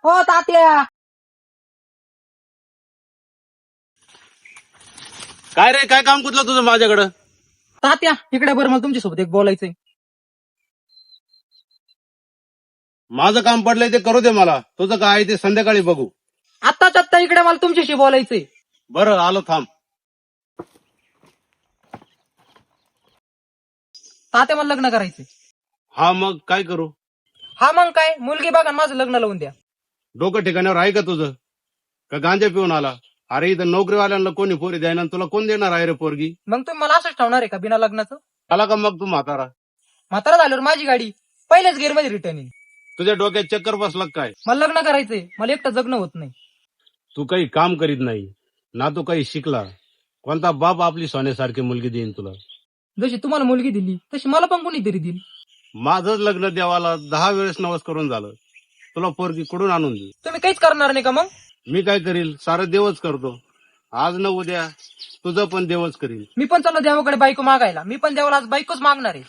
हो तात्या. काय रे, काय काम कुठलं तुझं माझ्याकडं? तात्या इकडे बरं, मला तुमच्यासोबत एक बोलायचंय. माझं काम पडलंय ते करू दे मला. तुझं काय आहे ते संध्याकाळी बघू. आत्ताच आत्ता इकडे मला तुमच्याशी बोलायचंय. बरं, आलो, थांब. तात्या मला लग्न करायचंय. हा, मग काय करू? हा मग काय, मुलगी बघा आणि माझं लग्न लावून द्या. डोकं ठिकाणावर आहे का तुझं? का गांजा पिऊन आला? अरे इथं नोकरीवाल्यांना कोणी पोरी द्यायना, तुला कोण देणार आहे रे पोरगी? मग तुम्ही मला असंच ठेवणार आहे का बिना लग्नाचं? आला का मग तू म्हातारा? म्हातारा झाल्यावर माझी गाडी पहिल्याच गिअर मध्ये रिटर्न येईल. तुझ्या डोक्यात चक्कर बसला का काय? मला लग्न करायचंय, मला एकटं जगणं होत नाही. तू काही काम करीत नाही ना, तू काही शिकला. कोणता बाप आपली सोन्यासारखी मुलगी देईन तुला? जशी तुम्हाला मुलगी दिली तशी मला पण कोणीतरी दिली. माझंच लग्न देवाला 10 वेळेस नवस करून झालं. तुला पोरगी कुठून आणून देऊ? तुम्ही काहीच करणार नाही का मग? मी काय करील? सारं देवच करतो. आज न उद्या तुझं पण देवच करील. मी पण चाललो देवाकडे बायको मागायला. मी पण देवाला आज बायकोच मागणार आहे.